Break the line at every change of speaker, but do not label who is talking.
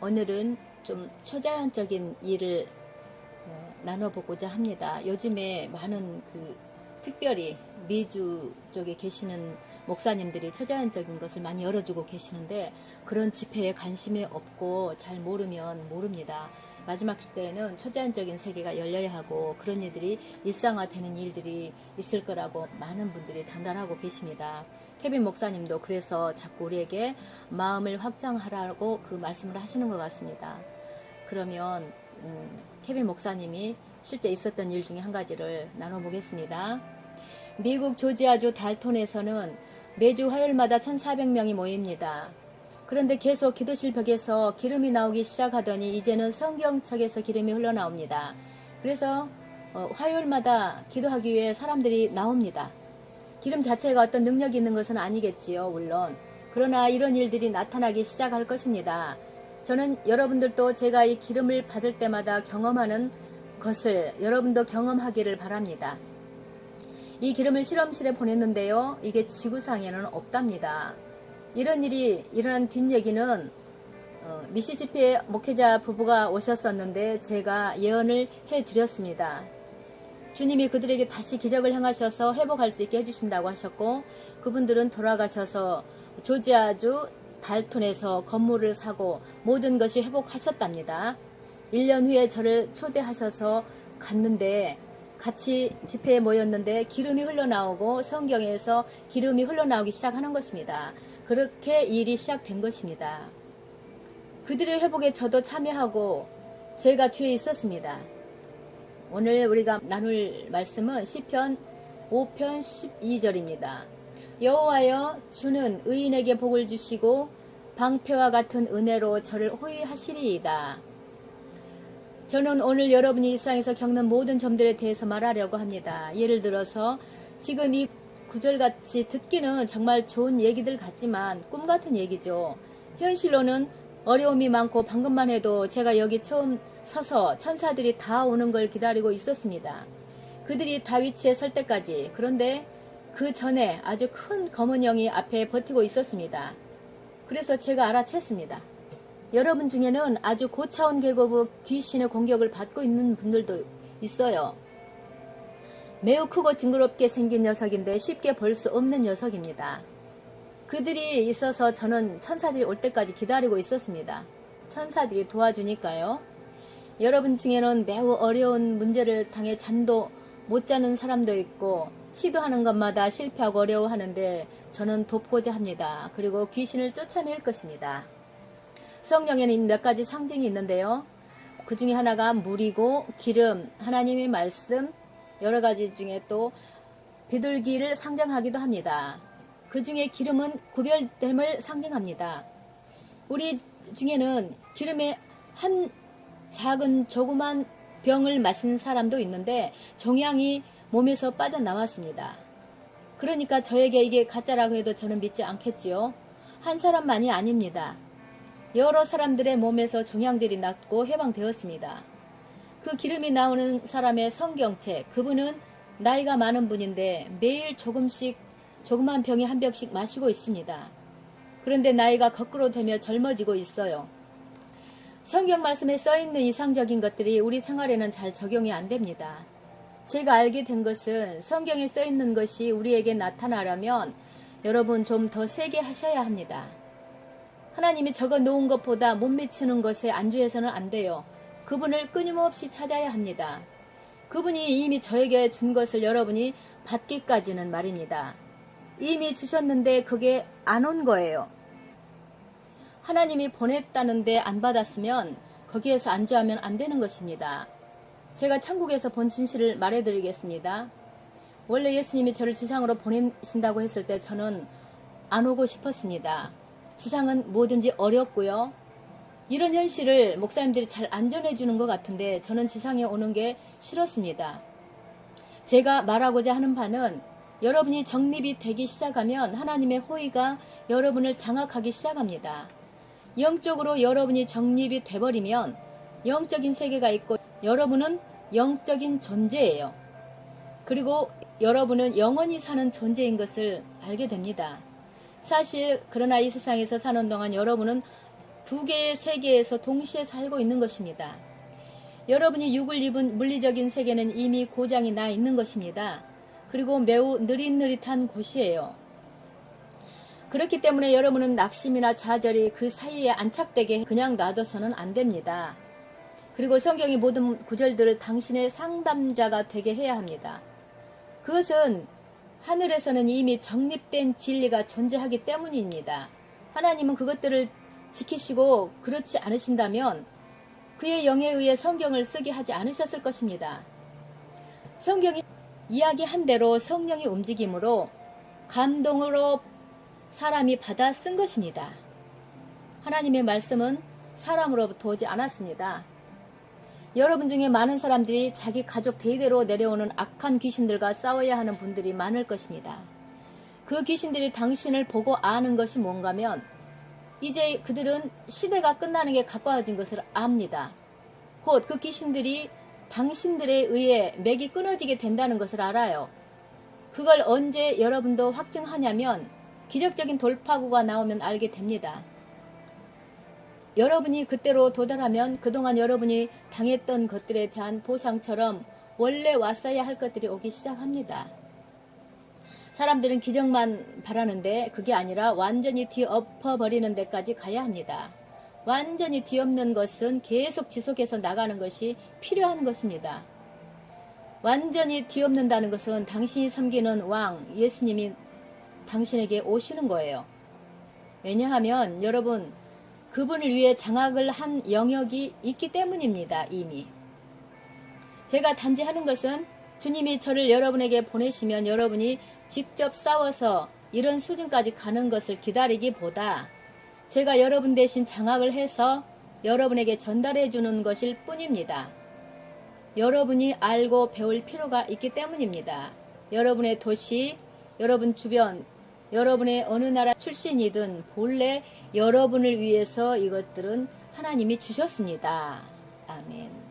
오늘은 좀 초자연적인 일을 나눠보고자 합니다. 요즘에 많은 특별히 미주 쪽에 계시는 목사님들이 초자연적인 것을 많이 열어주고 계시는데 그런 집회에 관심이 없고 잘 모르면 모릅니다. 마지막 시대에는 초자연적인 세계가 열려야 하고 그런 일들이 일상화되는 일들이 있을 거라고 많은 분들이 전달하고 계십니다. 케빈 목사님도 그래서 자꾸 우리에게 마음을 확장하라고 그 말씀을 하시는 것 같습니다. 그러면 케빈 목사님이 실제 있었던 일 중에 한 가지를 나눠보겠습니다. 미국 조지아주 달톤에서는 매주 화요일마다 1,400명이 모입니다. 그런데 계속 기도실 벽에서 기름이 나오기 시작하더니 이제는 성경책에서 기름이 흘러나옵니다. 그래서 화요일마다 기도하기 위해 사람들이 나옵니다. 기름 자체가 어떤 능력이 있는 것은 아니겠지요, 물론. 그러나 이런 일들이 나타나기 시작할 것입니다. 저는 여러분들도 제가 이 기름을 받을 때마다 경험하는 것을 여러분도 경험하기를 바랍니다. 이 기름을 실험실에 보냈는데요. 이게 지구상에는 없답니다. 이런 일이 일어난 뒷얘기는 미시시피에 목회자 부부가 오셨었는데 제가 예언을 해드렸습니다. 주님이 그들에게 다시 기적을 행하셔서 회복할 수 있게 해주신다고 하셨고 그분들은 돌아가셔서 조지아주 달톤에서 건물을 사고 모든 것이 회복하셨답니다. 1년 후에 저를 초대하셔서 갔는데 같이 집회에 모였는데 기름이 흘러나오고 성경에서 기름이 흘러나오기 시작하는 것입니다. 그렇게 일이 시작된 것입니다. 그들의 회복에 저도 참여하고 제가 뒤에 있었습니다. 오늘 우리가 나눌 말씀은 시편 5편 12절입니다. 여호와여 주는 의인에게 복을 주시고 방패와 같은 은혜로 저를 호위하시리이다. 저는 오늘 여러분이 일상에서 겪는 모든 점들에 대해서 말하려고 합니다. 예를 들어서 지금 이 구절같이 듣기는 정말 좋은 얘기들 같지만 꿈 같은 얘기죠. 현실로는 어려움이 많고 방금만 해도 제가 여기 처음 서서 천사들이 다 오는 걸 기다리고 있었습니다. 그들이 다 위치에 설 때까지. 그런데 그 전에 아주 큰 검은 영이 앞에 버티고 있었습니다. 그래서 제가 알아챘습니다. 여러분 중에는 아주 고차원 계급의 귀신의 공격을 받고 있는 분들도 있어요. 매우 크고 징그럽게 생긴 녀석인데 쉽게 볼 수 없는 녀석입니다. 그들이 있어서 저는 천사들이 올 때까지 기다리고 있었습니다. 천사들이 도와주니까요. 여러분 중에는 매우 어려운 문제를 당해 잠도 못 자는 사람도 있고 시도하는 것마다 실패하고 어려워하는데 저는 돕고자 합니다. 그리고 귀신을 쫓아낼 것입니다. 성경에는 몇 가지 상징이 있는데요. 그 중에 하나가 물이고 기름, 하나님의 말씀, 여러 가지 중에 또 비둘기를 상징하기도 합니다. 그 중에 기름은 구별됨을 상징합니다. 우리 중에는 기름의 한 작은 조그만 병을 마신 사람도 있는데 종양이 몸에서 빠져나왔습니다. 그러니까 저에게 이게 가짜라고 해도 저는 믿지 않겠지요. 한 사람만이 아닙니다. 여러 사람들의 몸에서 종양들이 낫고 해방되었습니다. 그 기름이 나오는 사람의 성경책, 그분은 나이가 많은 분인데 매일 조그만 병에 한 병씩 마시고 있습니다. 그런데 나이가 거꾸로 되며 젊어지고 있어요. 성경 말씀에 써있는 이상적인 것들이 우리 생활에는 잘 적용이 안 됩니다. 제가 알게 된 것은 성경에 써있는 것이 우리에게 나타나려면 여러분 좀 더 세게 하셔야 합니다. 하나님이 적어 놓은 것보다 못 미치는 것에 안주해서는 안 돼요. 그분을 끊임없이 찾아야 합니다. 그분이 이미 저에게 준 것을 여러분이 받기까지는 말입니다. 이미 주셨는데 그게 안 온 거예요. 하나님이 보냈다는데 안 받았으면 거기에서 안주하면 안 되는 것입니다. 제가 천국에서 본 진실을 말해드리겠습니다. 원래 예수님이 저를 지상으로 보내신다고 했을 때 저는 안 오고 싶었습니다. 지상은 뭐든지 어렵고요. 이런 현실을 목사님들이 잘 안 전해주는 것 같은데 저는 지상에 오는 게 싫었습니다. 제가 말하고자 하는 바는 여러분이 정립이 되기 시작하면 하나님의 호의가 여러분을 장악하기 시작합니다. 영적으로 여러분이 정립이 돼버리면 영적인 세계가 있고 여러분은 영적인 존재예요. 그리고 여러분은 영원히 사는 존재인 것을 알게 됩니다. 사실 그러나 이 세상에서 사는 동안 여러분은 두 개의 세계에서 동시에 살고 있는 것입니다. 여러분이 육을 입은 물리적인 세계는 이미 고장이 나 있는 것입니다. 그리고 매우 느릿느릿한 곳이에요. 그렇기 때문에 여러분은 낙심이나 좌절이 그 사이에 안착되게 그냥 놔둬서는 안 됩니다. 그리고 성경의 모든 구절들을 당신의 상담자가 되게 해야 합니다. 그것은 하늘에서는 이미 정립된 진리가 존재하기 때문입니다. 하나님은 그것들을 지키시고 그렇지 않으신다면 그의 영에 의해 성경을 쓰게 하지 않으셨을 것입니다. 성경이 이야기한 대로 성령이 움직임으로 감동으로 사람이 받아 쓴 것입니다. 하나님의 말씀은 사람으로부터 오지 않았습니다. 여러분 중에 많은 사람들이 자기 가족 대대로 내려오는 악한 귀신들과 싸워야 하는 분들이 많을 것입니다. 그 귀신들이 당신을 보고 아는 것이 뭔가면 이제 그들은 시대가 끝나는 게 가까워진 것을 압니다. 곧 그 귀신들이 당신들에 의해 맥이 끊어지게 된다는 것을 알아요. 그걸 언제 여러분도 확증하냐면 기적적인 돌파구가 나오면 알게 됩니다. 여러분이 그때로 도달하면 그동안 여러분이 당했던 것들에 대한 보상처럼 원래 왔어야 할 것들이 오기 시작합니다. 사람들은 기적만 바라는데 그게 아니라 완전히 뒤엎어버리는 데까지 가야 합니다. 완전히 뒤엎는 것은 계속 지속해서 나가는 것이 필요한 것입니다. 완전히 뒤엎는다는 것은 당신이 섬기는 왕 예수님이 당신에게 오시는 거예요. 왜냐하면 여러분 그분을 위해 장악을 한 영역이 있기 때문입니다. 이미. 제가 단지 하는 것은 주님이 저를 여러분에게 보내시면 여러분이 직접 싸워서 이런 수준까지 가는 것을 기다리기보다 제가 여러분 대신 장악을 해서 여러분에게 전달해 주는 것일 뿐입니다. 여러분이 알고 배울 필요가 있기 때문입니다. 여러분의 도시, 여러분 주변, 여러분의 어느 나라 출신이든 본래 여러분을 위해서 이것들은 하나님이 주셨습니다. 아멘.